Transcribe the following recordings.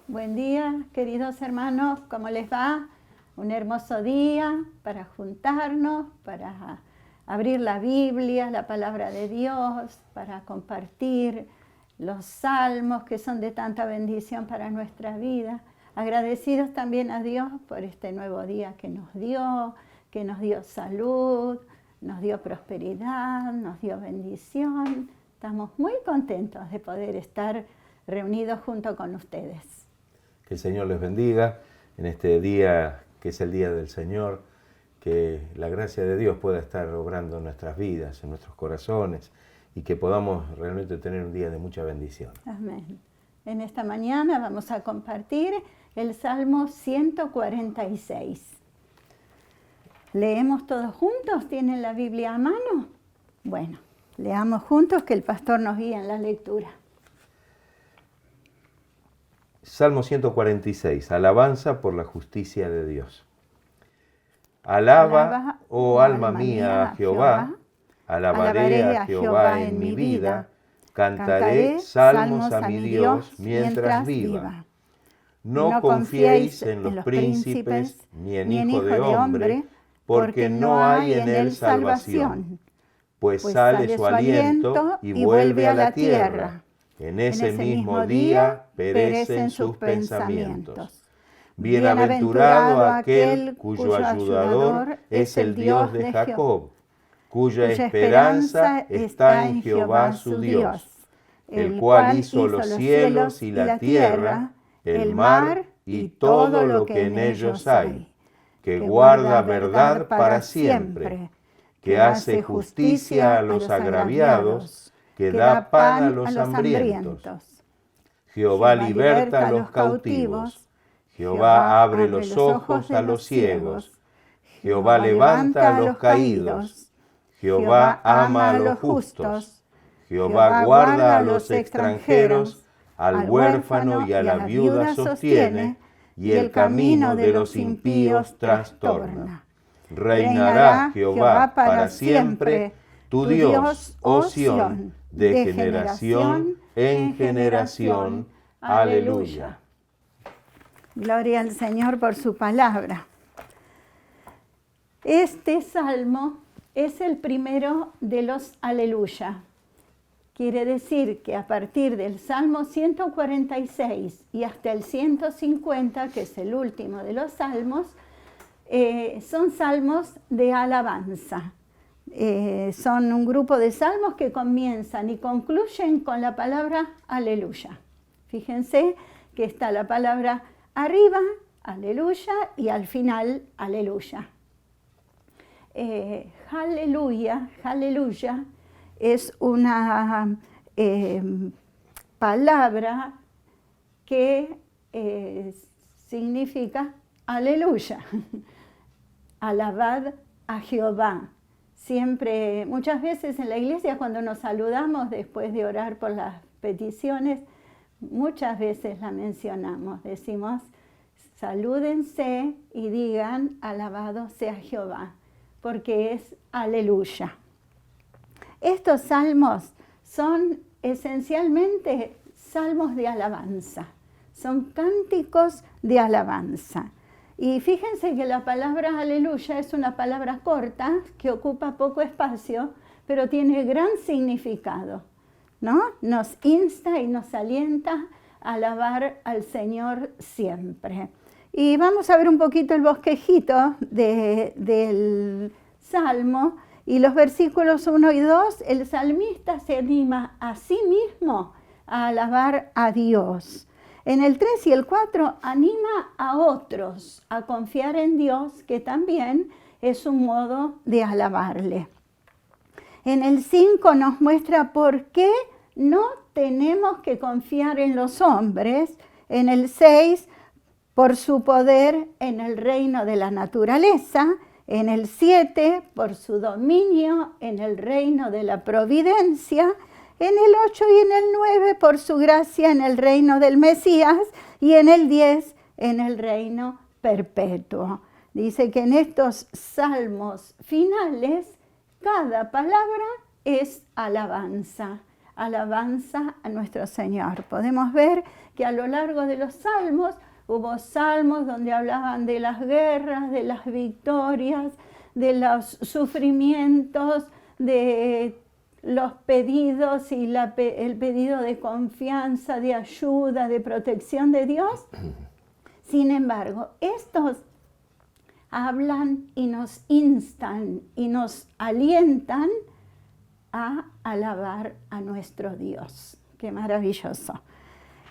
Buen día, queridos hermanos, ¿cómo les va? Un hermoso día para juntarnos, para abrir la Biblia, la palabra de Dios, para compartir los salmos que son de tanta bendición para nuestra vida. Agradecidos también a Dios por este nuevo día que nos dio salud, nos dio prosperidad, nos dio bendición. Estamos muy contentos de poder estar reunidos junto con ustedes. Que el Señor les bendiga en este día que es el día del Señor, que la gracia de Dios pueda estar obrando en nuestras vidas, en nuestros corazones, y que podamos realmente tener un día de mucha bendición. Amén. En esta mañana vamos a compartir el Salmo 146. ¿Leemos todos juntos? ¿Tienen la Biblia a mano? Bueno, leamos juntos que el pastor nos guía en la lectura. Salmo 146, alabanza por la justicia de Dios. Alaba, oh alma mía, a Jehová, alabaré a Jehová en mi vida, cantaré salmos a mi Dios mientras viva. No confiéis en los príncipes, ni en hijo de hombre, porque no hay en él salvación, pues sale su aliento y vuelve a la tierra. En ese mismo día perecen sus pensamientos. Bienaventurado aquel cuyo ayudador es el Dios de Jacob, cuya esperanza está en Jehová su Dios, el cual hizo los cielos y la tierra, el mar y todo lo que en ellos hay, que guarda verdad para siempre, que hace justicia a los agraviados, que da pan a los hambrientos. Jehová liberta a los cautivos, Jehová abre los ojos a los ciegos, Jehová levanta a los caídos, Jehová ama a los justos, Jehová guarda a los extranjeros, al huérfano y a la viuda sostiene, y el camino de los impíos trastorna. Reinará Jehová para siempre, tu Dios, oh Sión, de generación en generación. Aleluya. Gloria al Señor por su palabra. Este salmo es el primero de los aleluya. Quiere decir que a partir del Salmo 146 y hasta el 150, que es el último de los salmos, son salmos de alabanza. Son un grupo de salmos que comienzan y concluyen con la palabra aleluya. Fíjense que está la palabra arriba, aleluya, y al final, aleluya. Aleluya, aleluya, es una palabra que significa aleluya. Alabad a Jehová. Siempre, muchas veces en la iglesia cuando nos saludamos después de orar por las peticiones, muchas veces la mencionamos, decimos, salúdense y digan, alabado sea Jehová, porque es aleluya. Estos salmos son esencialmente salmos de alabanza, son cánticos de alabanza. Y fíjense que la palabra aleluya es una palabra corta que ocupa poco espacio, pero tiene gran significado, ¿no? Nos insta y nos alienta a alabar al Señor siempre. Y vamos a ver un poquito el bosquejito del Salmo y los versículos 1 y 2. El salmista se anima a sí mismo a alabar a Dios. En el 3 y el 4 anima a otros a confiar en Dios, que también es un modo de alabarle. En el 5 nos muestra por qué no tenemos que confiar en los hombres. En el 6, por su poder en el reino de la naturaleza. En el 7, por su dominio en el reino de la providencia. En el 8 y en el 9, por su gracia en el reino del Mesías, y en el 10, en el reino perpetuo. Dice que en estos salmos finales, cada palabra es alabanza. alabanza a nuestro Señor. Podemos ver que a lo largo de los salmos, hubo salmos donde hablaban de las guerras, de las victorias, de los sufrimientos, de los pedidos y el pedido de confianza, de ayuda, de protección de Dios. Sin embargo, estos hablan y nos instan y nos alientan a alabar a nuestro Dios. ¡Qué maravilloso!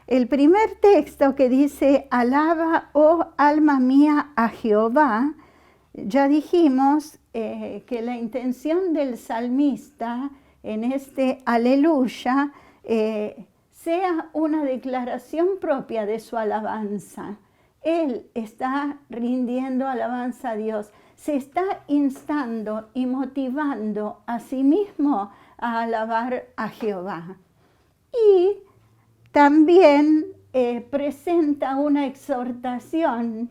El primer texto que dice, alaba, oh alma mía, a Jehová, ya dijimos que la intención del salmista en este aleluya sea una declaración propia de su alabanza. Él está rindiendo alabanza a Dios, se está instando y motivando a sí mismo a alabar a Jehová. Y también presenta una exhortación,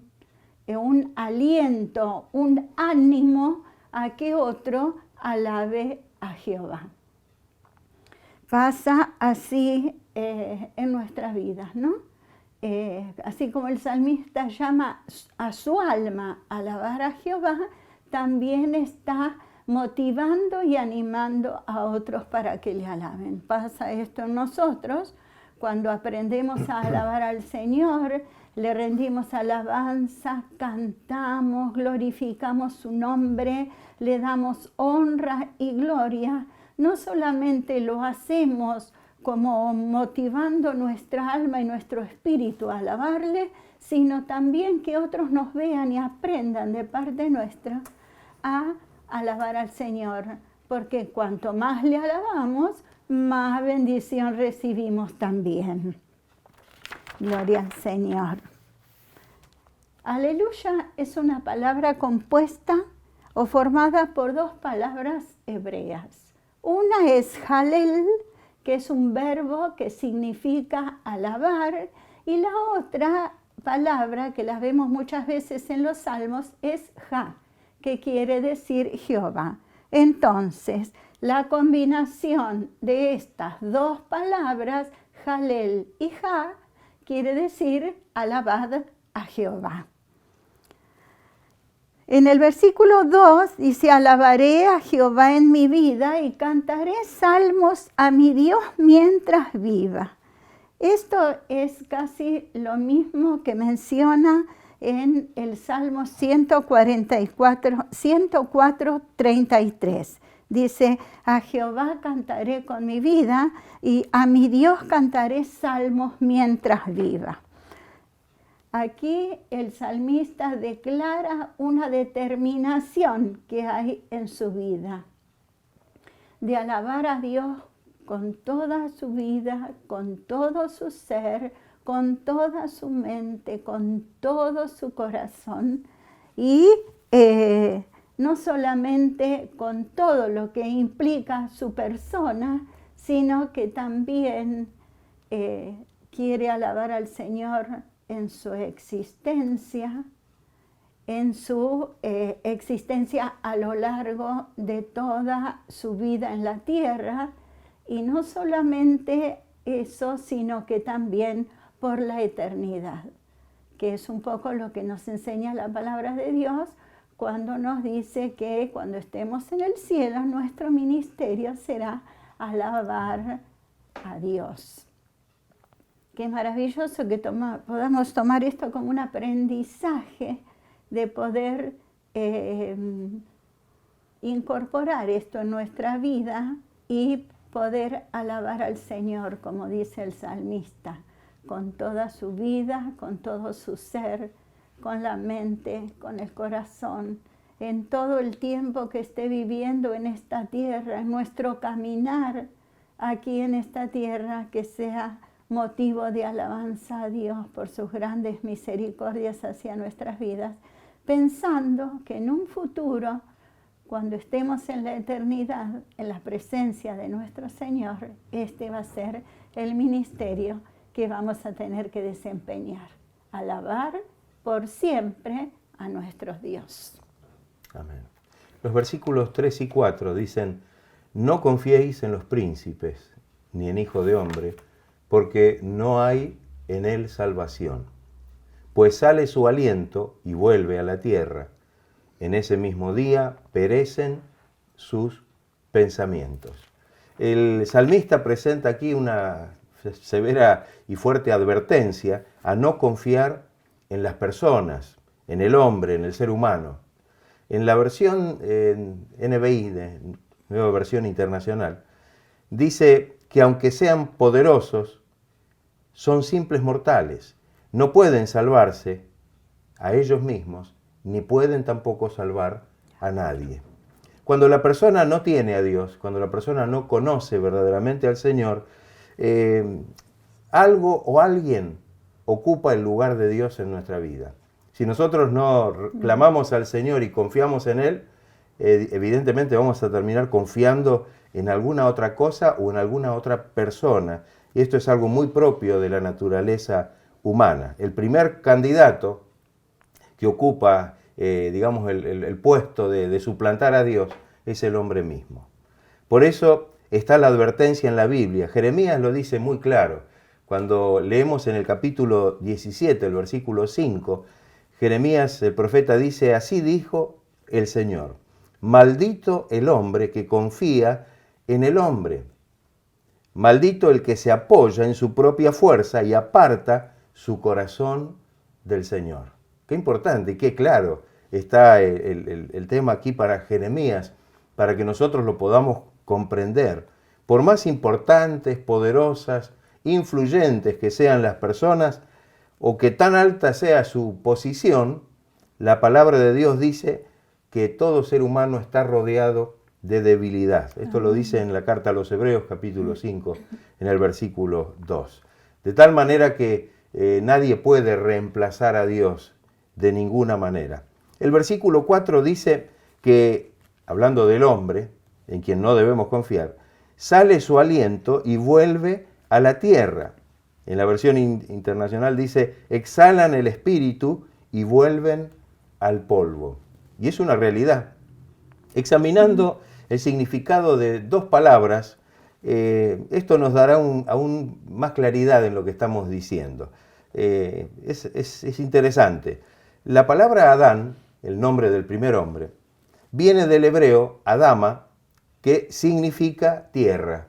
un aliento, un ánimo a que otro alabe a Jehová. Pasa así en nuestras vidas, ¿no? Así como el salmista llama a su alma a alabar a Jehová, también está motivando y animando a otros para que le alaben. Pasa esto en nosotros cuando aprendemos a alabar al Señor, le rendimos alabanza, cantamos, glorificamos su nombre, le damos honra y gloria. No solamente lo hacemos como motivando nuestra alma y nuestro espíritu a alabarle, sino también que otros nos vean y aprendan de parte nuestra a alabar al Señor, porque cuanto más le alabamos, más bendición recibimos también. Gloria al Señor. Aleluya es una palabra compuesta o formada por dos palabras hebreas. Una es halel, que es un verbo que significa alabar, y la otra palabra que la vemos muchas veces en los salmos es ja, que quiere decir Jehová. Entonces, la combinación de estas dos palabras, halel y ja, quiere decir alabad a Jehová. En el versículo 2 dice, alabaré a Jehová en mi vida y cantaré salmos a mi Dios mientras viva. Esto es casi lo mismo que menciona en el Salmo 104:33. Dice, a Jehová cantaré con mi vida y a mi Dios cantaré salmos mientras viva. Aquí el salmista declara una determinación que hay en su vida, de alabar a Dios con toda su vida, con todo su ser, con toda su mente, con todo su corazón y no solamente con todo lo que implica su persona, sino que también quiere alabar al Señor en su existencia, a lo largo de toda su vida en la tierra, y no solamente eso, sino que también por la eternidad, que es un poco lo que nos enseña la palabra de Dios cuando nos dice que cuando estemos en el cielo, nuestro ministerio será alabar a Dios. Qué maravilloso que podamos tomar esto como un aprendizaje de poder incorporar esto en nuestra vida y poder alabar al Señor, como dice el salmista, con toda su vida, con todo su ser, con la mente, con el corazón, en todo el tiempo que esté viviendo en esta tierra, en nuestro caminar aquí en esta tierra, que sea motivo de alabanza a Dios por sus grandes misericordias hacia nuestras vidas, pensando que en un futuro, cuando estemos en la eternidad, en la presencia de nuestro Señor, este va a ser el ministerio que vamos a tener que desempeñar, alabar por siempre a nuestro Dios. Amén. Los versículos 3 y 4 dicen, no confiéis en los príncipes, ni en hijo de hombre, porque no hay en él salvación. Pues sale su aliento y vuelve a la tierra. En ese mismo día perecen sus pensamientos. El salmista presenta aquí una severa y fuerte advertencia a no confiar en las personas, en el hombre, en el ser humano. En la versión NBI, Nueva Versión Internacional, dice que aunque sean poderosos, son simples mortales. No pueden salvarse a ellos mismos, ni pueden tampoco salvar a nadie. Cuando la persona no tiene a Dios, cuando la persona no conoce verdaderamente al Señor, algo o alguien ocupa el lugar de Dios en nuestra vida. Si nosotros no clamamos al Señor y confiamos en Él, evidentemente vamos a terminar confiando en alguna otra cosa o en alguna otra persona. Y esto es algo muy propio de la naturaleza humana. El primer candidato que ocupa, digamos, el puesto de suplantar a Dios es el hombre mismo. Por eso está la advertencia en la Biblia. Jeremías lo dice muy claro. Cuando leemos en el capítulo 17, el versículo 5, Jeremías, el profeta, dice: así dijo el Señor, maldito el hombre que confía en el hombre, maldito el que se apoya en su propia fuerza y aparta su corazón del Señor. Qué importante y qué claro está el tema aquí para Jeremías, para que nosotros lo podamos comprender. Por más importantes, poderosas, influyentes que sean las personas, o que tan alta sea su posición, la palabra de Dios dice que todo ser humano está rodeado de debilidad. Esto lo dice en la carta a los Hebreos, capítulo 5, en el versículo 2. De tal manera que nadie puede reemplazar a Dios de ninguna manera. El versículo 4 dice que, hablando del hombre, en quien no debemos confiar, sale su aliento y vuelve a la tierra. En la versión internacional dice, exhalan el espíritu y vuelven al polvo. Y es una realidad. Examinando el significado de dos palabras, esto nos dará aún más claridad en lo que estamos diciendo. Es interesante. La palabra Adán, el nombre del primer hombre, viene del hebreo Adama, que significa tierra,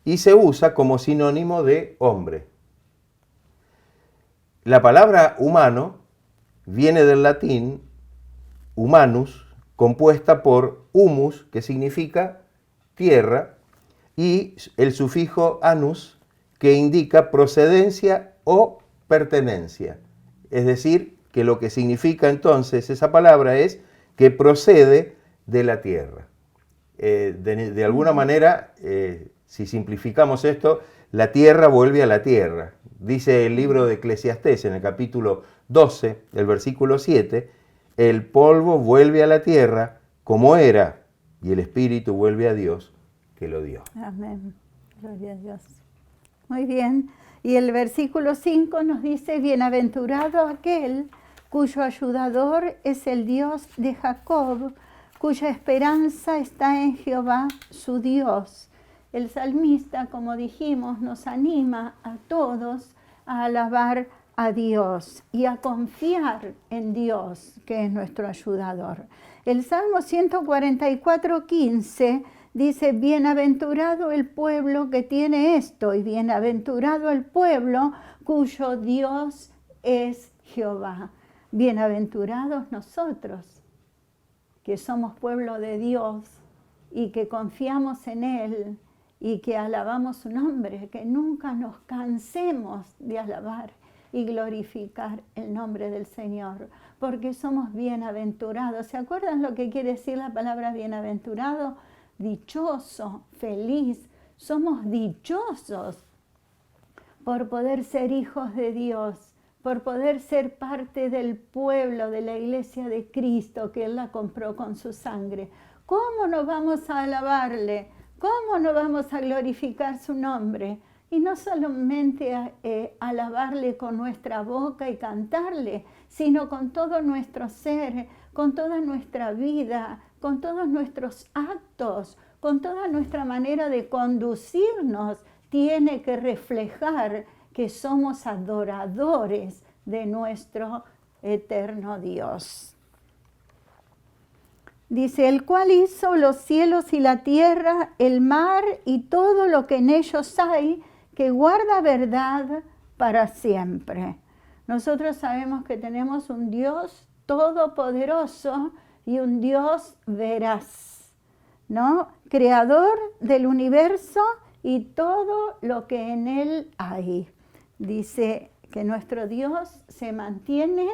y se usa como sinónimo de hombre. La palabra humano viene del latín humanus, compuesta por humus, que significa tierra, y el sufijo anus, que indica procedencia o pertenencia. Es decir, que lo que significa entonces esa palabra es que procede de la tierra. De alguna manera, si simplificamos esto, la tierra vuelve a la tierra. Dice el libro de Eclesiastés en el capítulo 12, el versículo 7, el polvo vuelve a la tierra como era, y el espíritu vuelve a Dios que lo dio. Amén. Gloria a Dios. Muy bien. Y el versículo 5 nos dice, bienaventurado aquel cuyo ayudador es el Dios de Jacob, cuya esperanza está en Jehová su Dios. El salmista, como dijimos, nos anima a todos a alabar a Dios y a confiar en Dios, que es nuestro ayudador. El Salmo 144:15 dice, bienaventurado el pueblo que tiene esto, y bienaventurado el pueblo cuyo Dios es Jehová. Bienaventurados nosotros, que somos pueblo de Dios y que confiamos en Él y que alabamos su nombre, que nunca nos cansemos de alabar y glorificar el nombre del Señor, porque somos bienaventurados. ¿Se acuerdan lo que quiere decir la palabra bienaventurado? Dichoso, feliz. Somos dichosos por poder ser hijos de Dios, por poder ser parte del pueblo de la iglesia de Cristo, que Él la compró con su sangre. ¿Cómo no vamos a alabarle? ¿Cómo no vamos a glorificar su nombre? Y no solamente alabarle con nuestra boca y cantarle, sino con todo nuestro ser, con toda nuestra vida, con todos nuestros actos, con toda nuestra manera de conducirnos, tiene que reflejar que somos adoradores de nuestro eterno Dios. Dice, el cual hizo los cielos y la tierra, el mar y todo lo que en ellos hay, que guarda verdad para siempre. Nosotros sabemos que tenemos un Dios todopoderoso y un Dios veraz, ¿no? Creador del universo y todo lo que en él hay. Dice que nuestro Dios se mantiene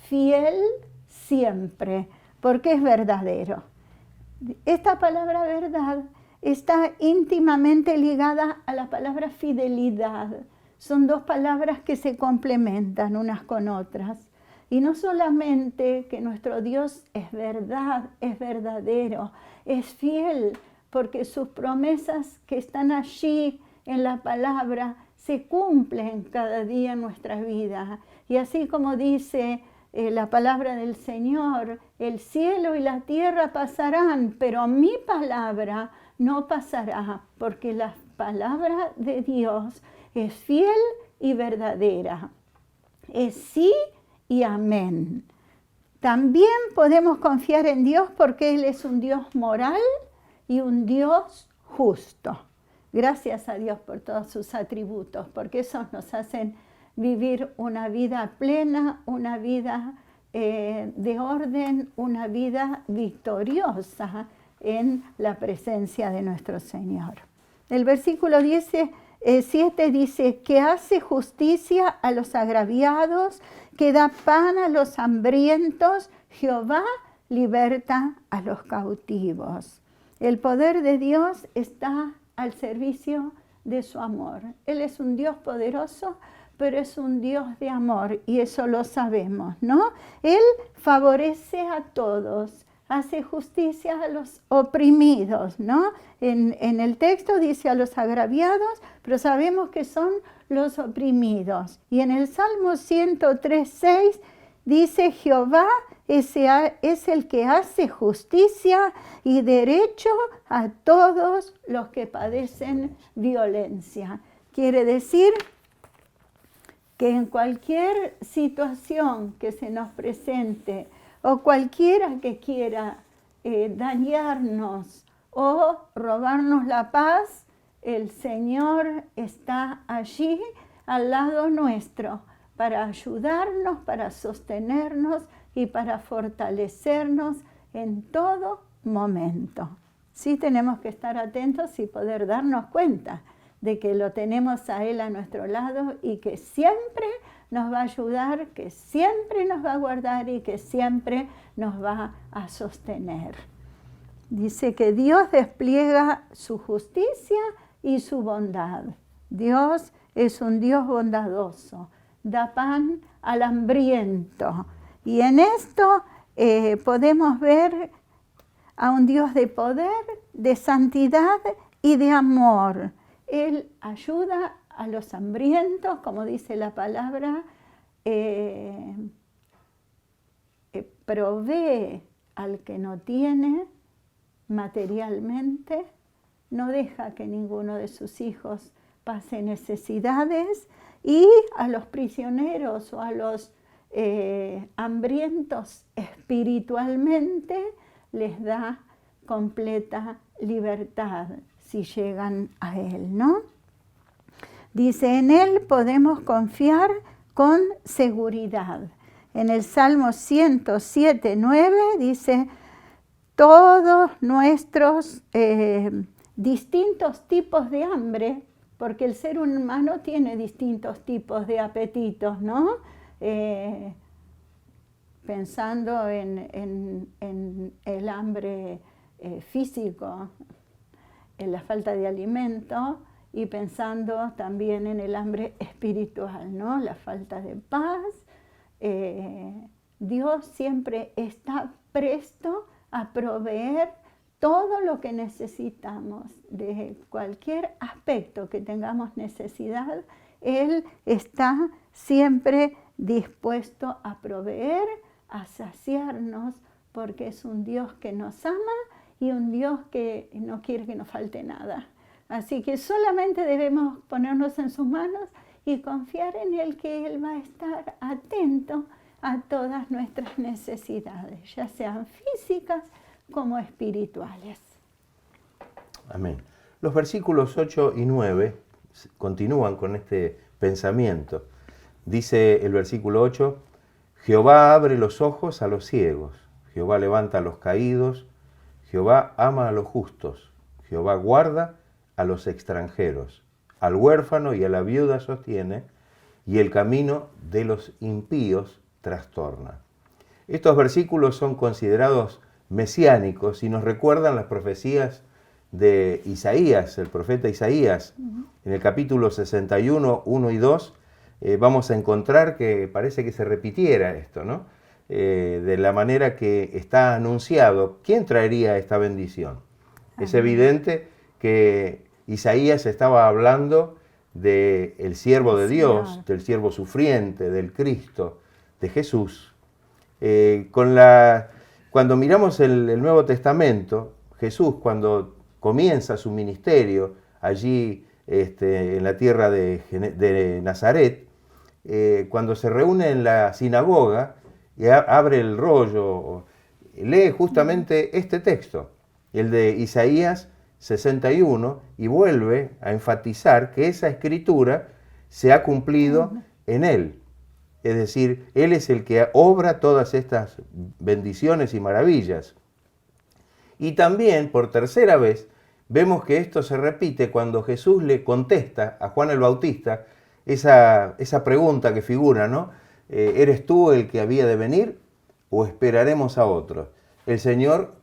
fiel siempre, porque es verdadero. Esta palabra verdad está íntimamente ligada a la palabra fidelidad. Son dos palabras que se complementan unas con otras. Y no solamente que nuestro Dios es verdad, es verdadero, es fiel, porque sus promesas que están allí en la palabra se cumplen cada día en nuestras vidas. Y así como dice la palabra del Señor, el cielo y la tierra pasarán, pero mi palabra no pasará, porque la palabra de Dios es fiel y verdadera. Es sí y amén. También podemos confiar en Dios porque Él es un Dios moral y un Dios justo. Gracias a Dios por todos sus atributos, porque esos nos hacen vivir una vida plena, una vida de orden, una vida victoriosa en la presencia de nuestro Señor. El versículo 7 dice que hace justicia a los agraviados, que da pan a los hambrientos, Jehová liberta a los cautivos. El poder de Dios está al servicio de su amor. Él es un Dios poderoso, pero es un Dios de amor y eso lo sabemos, ¿no? Él favorece a todos, hace justicia a los oprimidos, ¿no? En el texto dice a los agraviados, pero sabemos que son los oprimidos. Y en el Salmo 103:6 dice, Jehová es el que hace justicia y derecho a todos los que padecen violencia. Quiere decir que en cualquier situación que se nos presente o cualquiera que quiera dañarnos o robarnos la paz, el Señor está allí al lado nuestro para ayudarnos, para sostenernos y para fortalecernos en todo momento. Sí tenemos que estar atentos y poder darnos cuenta de que lo tenemos a Él a nuestro lado y que siempre nos va a ayudar, que siempre nos va a guardar y que siempre nos va a sostener. Dice que Dios despliega su justicia y su bondad. Dios es un Dios bondadoso, da pan al hambriento. Y en esto podemos ver a un Dios de poder, de santidad y de amor. Él ayuda a los hambrientos, como dice la palabra, provee al que no tiene materialmente, no deja que ninguno de sus hijos pase necesidades y a los prisioneros o a los hambrientos espiritualmente les da completa libertad si llegan a Él, ¿no? Dice, en Él podemos confiar con seguridad. En el Salmo 107:9 dice, todos nuestros distintos tipos de hambre, porque el ser humano tiene distintos tipos de apetitos, ¿no? Pensando en el hambre físico, en la falta de alimento, y pensando también en el hambre espiritual, ¿no? La falta de paz. Dios siempre está presto a proveer todo lo que necesitamos, de cualquier aspecto que tengamos necesidad, Él está siempre dispuesto a proveer, a saciarnos, porque es un Dios que nos ama y un Dios que no quiere que nos falte nada. Así que solamente debemos ponernos en sus manos y confiar en Él, que Él va a estar atento a todas nuestras necesidades, ya sean físicas como espirituales. Amén. Los versículos 8 y 9 continúan con este pensamiento. Dice el versículo 8, Jehová abre los ojos a los ciegos, Jehová levanta a los caídos, Jehová ama a los justos, Jehová guarda a los extranjeros, al huérfano y a la viuda sostiene, y el camino de los impíos trastorna. Estos versículos son considerados mesiánicos y nos recuerdan las profecías de Isaías, el profeta Isaías. En el capítulo 61, 1 y 2, vamos a encontrar que parece que se repitiera esto, ¿no? De la manera que está anunciado. ¿Quién traería esta bendición? Es evidente que Isaías estaba hablando del siervo de Dios, del siervo sufriente, del Cristo, de Jesús. Cuando miramos el Nuevo Testamento, Jesús, cuando comienza su ministerio allí en la tierra de Nazaret, cuando se reúne en la sinagoga y abre el rollo, lee justamente este texto, el de Isaías 61, y vuelve a enfatizar que esa escritura se ha cumplido en él. Es decir, él es el que obra todas estas bendiciones y maravillas. Y también, por tercera vez, vemos que esto se repite cuando Jesús le contesta a Juan el Bautista esa pregunta que figura, ¿no? ¿Eres tú el que había de venir o esperaremos a otro? El Señor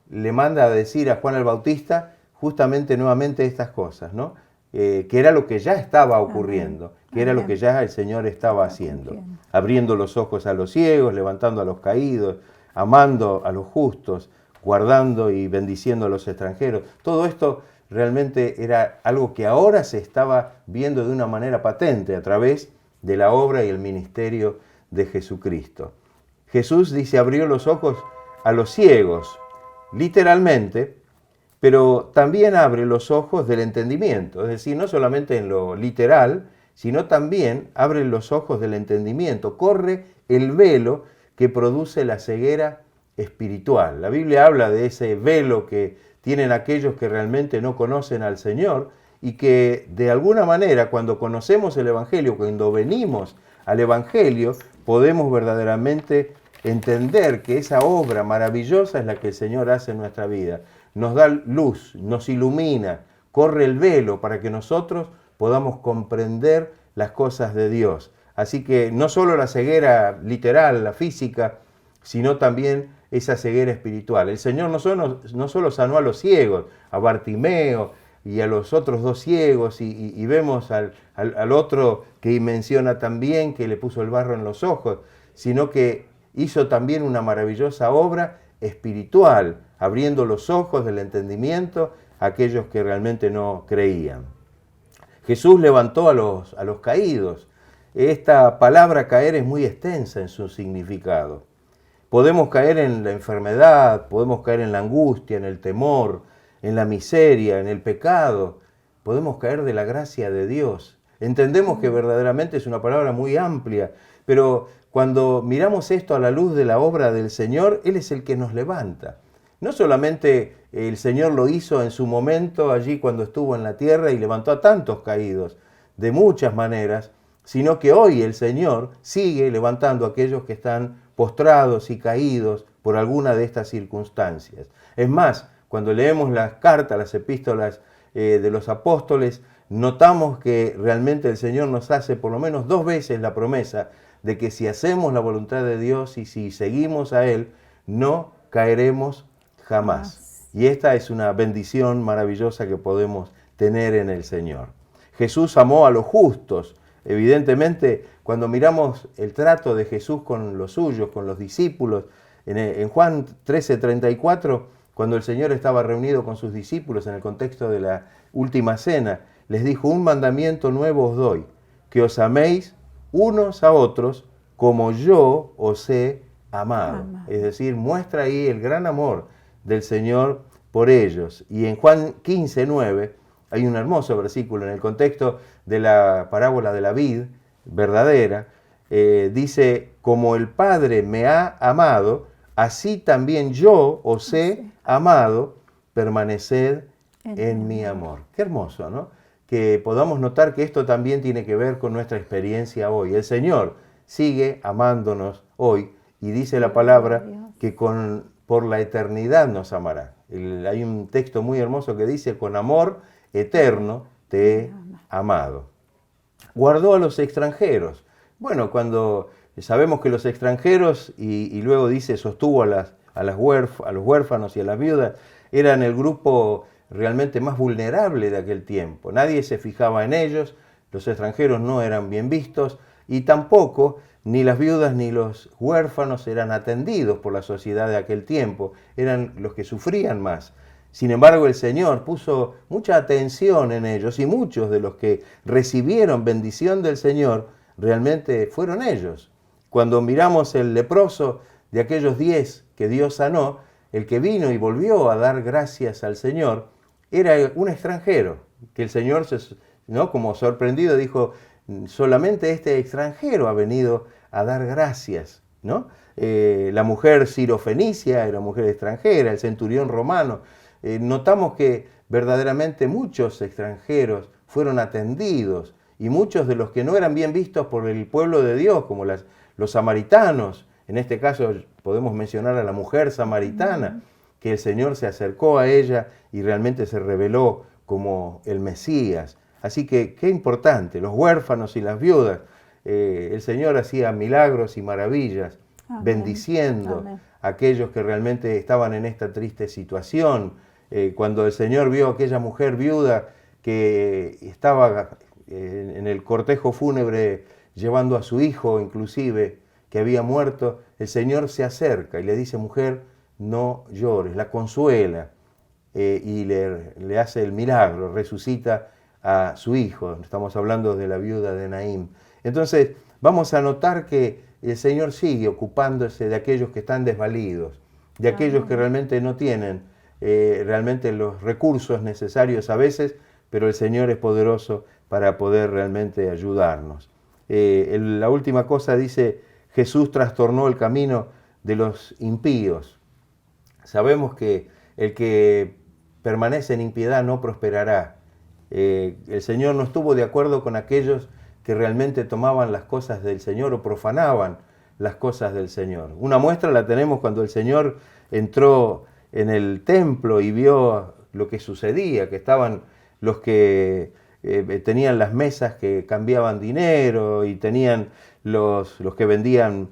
le manda a decir a Juan el Bautista justamente nuevamente estas cosas, ¿no? Que era lo que ya estaba ocurriendo, que era lo que ya el Señor estaba haciendo, abriendo los ojos a los ciegos, levantando a los caídos, amando a los justos, guardando y bendiciendo a los extranjeros. Todo esto realmente era algo que ahora se estaba viendo de una manera patente a través de la obra y el ministerio de Jesucristo. Jesús dice, abrió los ojos a los ciegos, literalmente, pero también abre los ojos del entendimiento, es decir, no solamente en lo literal, sino también abre los ojos del entendimiento, corre el velo que produce la ceguera espiritual. La Biblia habla de ese velo que tienen aquellos que realmente no conocen al Señor y que de alguna manera cuando conocemos el Evangelio, cuando venimos al Evangelio, podemos verdaderamente entender que esa obra maravillosa es la que el Señor hace en nuestra vida. Nos da luz, nos ilumina, corre el velo para que nosotros podamos comprender las cosas de Dios. Así que no solo la ceguera literal, la física, sino también esa ceguera espiritual. El Señor no solo sanó a los ciegos, a Bartimeo y a los otros dos ciegos, y vemos al otro que menciona también que le puso el barro en los ojos, sino que hizo también una maravillosa obra espiritual, abriendo los ojos del entendimiento a aquellos que realmente no creían. Jesús levantó a los caídos. Esta palabra caer es muy extensa en su significado. Podemos caer en la enfermedad, podemos caer en la angustia, en el temor, en la miseria, en el pecado. Podemos caer de la gracia de Dios. Entendemos que verdaderamente es una palabra muy amplia, pero cuando miramos esto a la luz de la obra del Señor, Él es el que nos levanta. No solamente el Señor lo hizo en su momento allí cuando estuvo en la tierra y levantó a tantos caídos de muchas maneras, sino que hoy el Señor sigue levantando a aquellos que están postrados y caídos por alguna de estas circunstancias. Es más, cuando leemos las cartas, las epístolas de los apóstoles, notamos que realmente el Señor nos hace por lo menos 2 veces la promesa de que si hacemos la voluntad de Dios y si seguimos a Él, no caeremos jamás. Y esta es una bendición maravillosa que podemos tener en el Señor. Jesús amó a los justos. Evidentemente, cuando miramos el trato de Jesús con los suyos, con los discípulos, en Juan 13:34, cuando el Señor estaba reunido con sus discípulos en el contexto de la última cena, les dijo, un mandamiento nuevo os doy, que os améis unos a otros como yo os he amado. Es decir, muestra ahí el gran amor del Señor por ellos. Y en Juan 15:9 hay un hermoso versículo en el contexto de la parábola de la vid verdadera. Dice, como el Padre me ha amado, así también yo os he amado, permaneced en mi amor. Qué hermoso, ¿no? Que podamos notar que esto también tiene que ver con nuestra experiencia hoy. El Señor sigue amándonos hoy y dice la palabra que por la eternidad nos amará. Hay un texto muy hermoso que dice, con amor eterno te he amado. Guardó a los extranjeros. Bueno, cuando sabemos que los extranjeros, y luego dice, sostuvo a los huérfanos y a las viudas, eran el grupo realmente más vulnerable de aquel tiempo. Nadie se fijaba en ellos, los extranjeros no eran bien vistos y tampoco ni las viudas ni los huérfanos eran atendidos por la sociedad de aquel tiempo, eran los que sufrían más. Sin embargo, el Señor puso mucha atención en ellos y muchos de los que recibieron bendición del Señor realmente fueron ellos. Cuando miramos el leproso de aquellos 10 que Dios sanó, el que vino y volvió a dar gracias al Señor era un extranjero, que el Señor, ¿no?, como sorprendido, dijo, solamente este extranjero ha venido a dar gracias, ¿no? La mujer sirofenicia era mujer extranjera, el centurión romano. Notamos que verdaderamente muchos extranjeros fueron atendidos y muchos de los que no eran bien vistos por el pueblo de Dios, como los samaritanos, en este caso podemos mencionar a la mujer samaritana, que el Señor se acercó a ella y realmente se reveló como el Mesías. Así que qué importante, los huérfanos y las viudas, el Señor hacía milagros y maravillas, amén, bendiciendo a aquellos que realmente estaban en esta triste situación. Cuando el Señor vio a aquella mujer viuda que estaba en el cortejo fúnebre llevando a su hijo, inclusive, que había muerto, el Señor se acerca y le dice, mujer, no llores, la consuela y le hace el milagro, resucita a su hijo. Estamos hablando de la viuda de Naín. Entonces, vamos a notar que el Señor sigue ocupándose de aquellos que están desvalidos, de aquellos que realmente no tienen realmente los recursos necesarios a veces, pero el Señor es poderoso para poder realmente ayudarnos. La última cosa dice, Jesús trastornó el camino de los impíos. Sabemos que el que permanece en impiedad no prosperará. El Señor no estuvo de acuerdo con aquellos que realmente tomaban las cosas del Señor o profanaban las cosas del Señor. Una muestra la tenemos cuando el Señor entró en el templo y vio lo que sucedía, que estaban los que tenían las mesas que cambiaban dinero y tenían los que vendían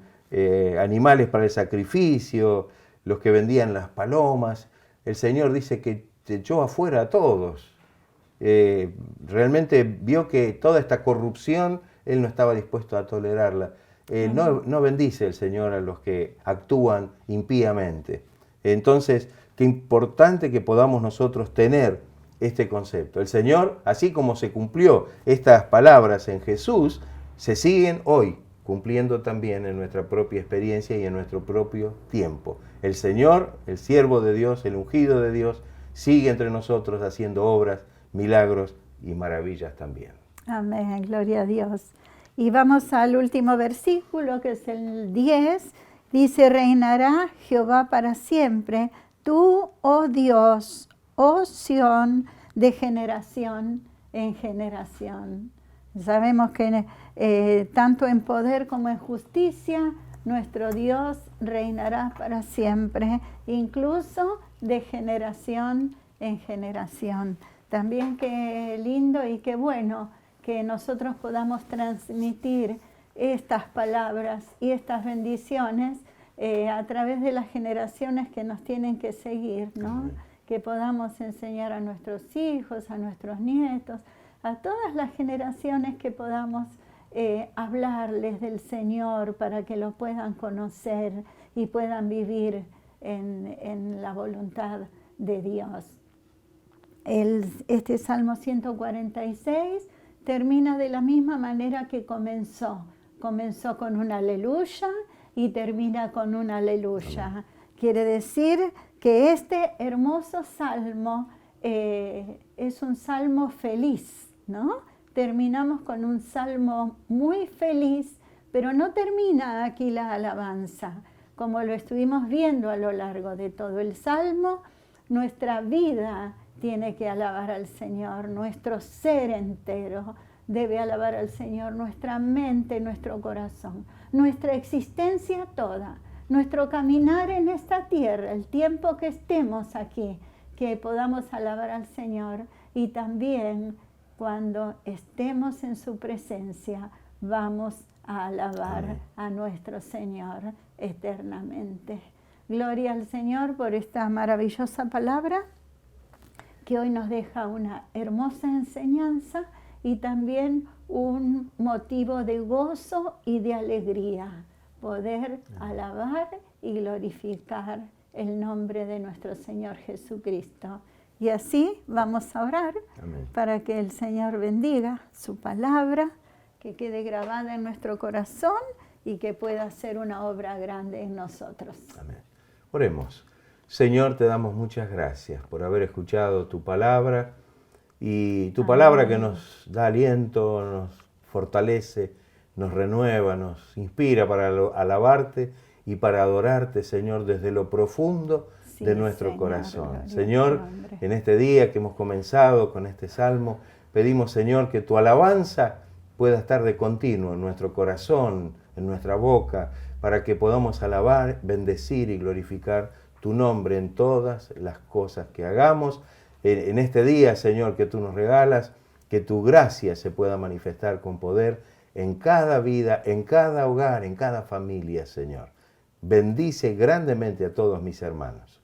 animales para el sacrificio, los que vendían las palomas. El Señor dice que echó afuera a todos. Realmente vio que toda esta corrupción Él no estaba dispuesto a tolerarla. No bendice el Señor a los que actúan impíamente. Entonces, qué importante que podamos nosotros tener este concepto. El Señor, así como se cumplió estas palabras en Jesús, se siguen hoy cumpliendo también en nuestra propia experiencia y en nuestro propio tiempo. El Señor, el siervo de Dios, el ungido de Dios, sigue entre nosotros haciendo obras, milagros y maravillas también. Amén, gloria a Dios. Y vamos al último versículo, que es el 10. Dice, reinará Jehová para siempre, tú, oh Dios, oh Sión, de generación en generación. Sabemos que tanto en poder como en justicia, nuestro Dios reinará para siempre, incluso de generación en generación. También qué lindo y qué bueno que nosotros podamos transmitir estas palabras y estas bendiciones a través de las generaciones que nos tienen que seguir, ¿no? Que podamos enseñar a nuestros hijos, a nuestros nietos, a todas las generaciones, que podamos hablarles del Señor para que lo puedan conocer y puedan vivir en la voluntad de Dios. Este Salmo 146 termina de la misma manera que comenzó. Comenzó con un aleluya y termina con un aleluya. Quiere decir que este hermoso salmo es un salmo feliz, ¿no? Terminamos con un salmo muy feliz, pero no termina aquí la alabanza, como lo estuvimos viendo a lo largo de todo el salmo. Nuestra vida tiene que alabar al Señor, nuestro ser entero debe alabar al Señor, nuestra mente, nuestro corazón, nuestra existencia toda, nuestro caminar en esta tierra, el tiempo que estemos aquí, que podamos alabar al Señor, y también cuando estemos en su presencia vamos a alabar a nuestro Señor eternamente. Gloria al Señor por esta maravillosa palabra que hoy nos deja una hermosa enseñanza y también un motivo de gozo y de alegría, poder alabar y glorificar el nombre de nuestro Señor Jesucristo. Y así vamos a orar. Amén. Para que el Señor bendiga su palabra, que quede grabada en nuestro corazón y que pueda hacer una obra grande en nosotros. Amén. Oremos. Señor, te damos muchas gracias por haber escuchado tu palabra y tu palabra que nos da aliento, nos fortalece, nos renueva, nos inspira para alabarte y para adorarte, Señor, desde lo profundo de nuestro corazón. Señor, en este día que hemos comenzado con este salmo, pedimos, Señor, que tu alabanza pueda estar de continuo en nuestro corazón, en nuestra boca, para que podamos alabar, bendecir y glorificar tu nombre en todas las cosas que hagamos. En este día, Señor, que tú nos regalas, que tu gracia se pueda manifestar con poder en cada vida, en cada hogar, en cada familia, Señor. Bendice grandemente a todos mis hermanos.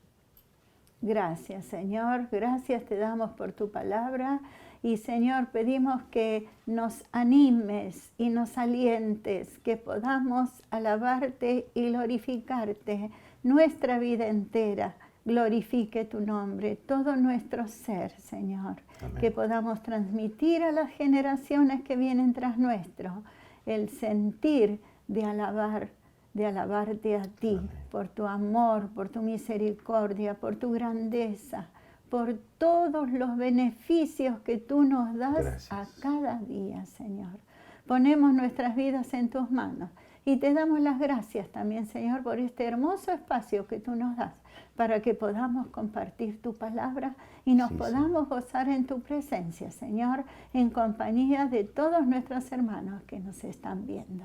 Gracias, Señor. Gracias te damos por tu palabra. Y, Señor, pedimos que nos animes y nos alientes, que podamos alabarte y glorificarte. Nuestra vida entera glorifique tu nombre, todo nuestro ser, Señor. Amén. Que podamos transmitir a las generaciones que vienen tras nuestro el sentir de alabarte a ti. Amén. Por tu amor, por tu misericordia, por tu grandeza, por todos los beneficios que tú nos das. Gracias. A cada día, Señor. Ponemos nuestras vidas en tus manos y te damos las gracias también, Señor, por este hermoso espacio que tú nos das para que podamos compartir tu palabra y nos podamos gozar en tu presencia, Señor, en compañía de todos nuestros hermanos que nos están viendo.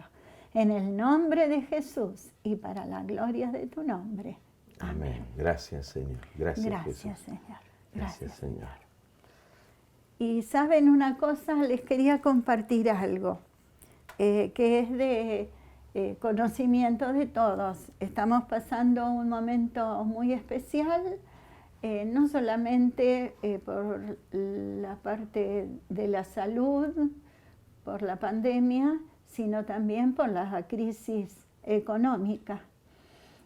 En el nombre de Jesús y para la gloria de tu nombre. Amén. Gracias, Señor. Gracias, Gracias, Jesús. Señor. Gracias, Señor. Y saben una cosa, les quería compartir algo que es de conocimiento de todos. Estamos pasando un momento muy especial, no solamente por la parte de la salud, por la pandemia, sino también por la crisis económica.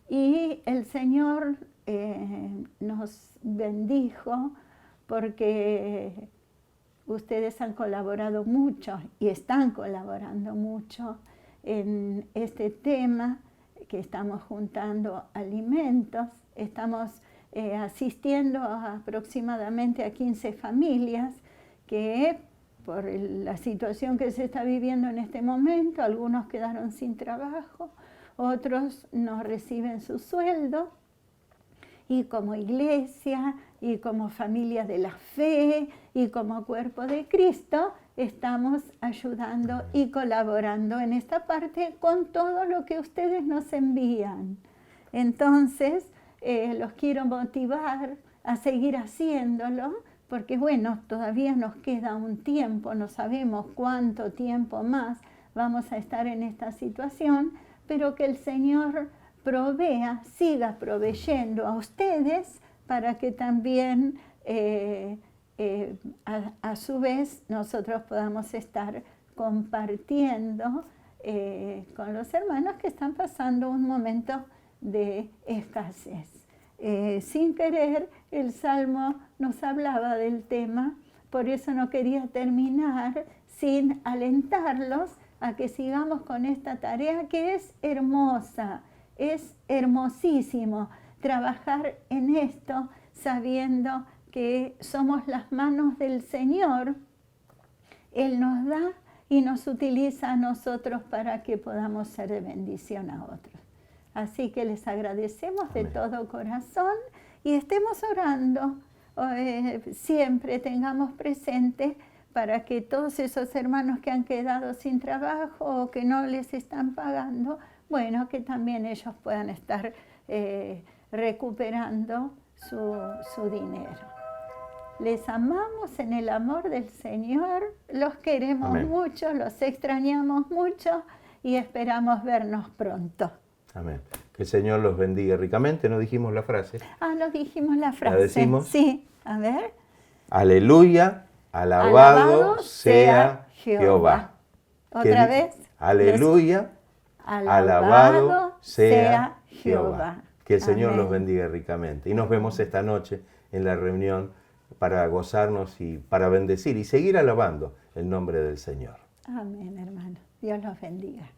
Y el Señor nos bendijo porque ustedes han colaborado mucho y están colaborando mucho en este tema, que estamos juntando alimentos. Estamos asistiendo a aproximadamente a 15 familias que por la situación que se está viviendo en este momento, algunos quedaron sin trabajo, otros no reciben su sueldo, y como iglesia, y como familia de la fe, y como cuerpo de Cristo, estamos ayudando y colaborando en esta parte con todo lo que ustedes nos envían. Entonces, los quiero motivar a seguir haciéndolo, porque bueno, todavía nos queda un tiempo, no sabemos cuánto tiempo más vamos a estar en esta situación, pero que el Señor provea, siga proveyendo a ustedes para que también a su vez nosotros podamos estar compartiendo con los hermanos que están pasando un momento de escasez. Sin querer, el Salmo nos hablaba del tema, por eso no quería terminar sin alentarlos a que sigamos con esta tarea que es hermosa, es hermosísimo trabajar en esto sabiendo que somos las manos del Señor. Él nos da y nos utiliza a nosotros para que podamos ser de bendición a otros. Así que les agradecemos Amén. De todo corazón y estemos orando. Siempre tengamos presente para que todos esos hermanos que han quedado sin trabajo o que no les están pagando, bueno, que también ellos puedan estar recuperando su dinero. Les amamos en el amor del Señor, los queremos Amén. mucho, los extrañamos mucho y esperamos vernos pronto. Amén. Que el Señor los bendiga ricamente. ¿No dijimos la frase? No dijimos la frase. ¿La decimos? Sí, a ver. Aleluya, alabado sea Jehová. Otra vez. Aleluya, alabado sea Jehová. Que el Señor Amén. los bendiga ricamente. Y nos vemos esta noche en la reunión para gozarnos y para bendecir y seguir alabando el nombre del Señor. Amén, hermano. Dios los bendiga.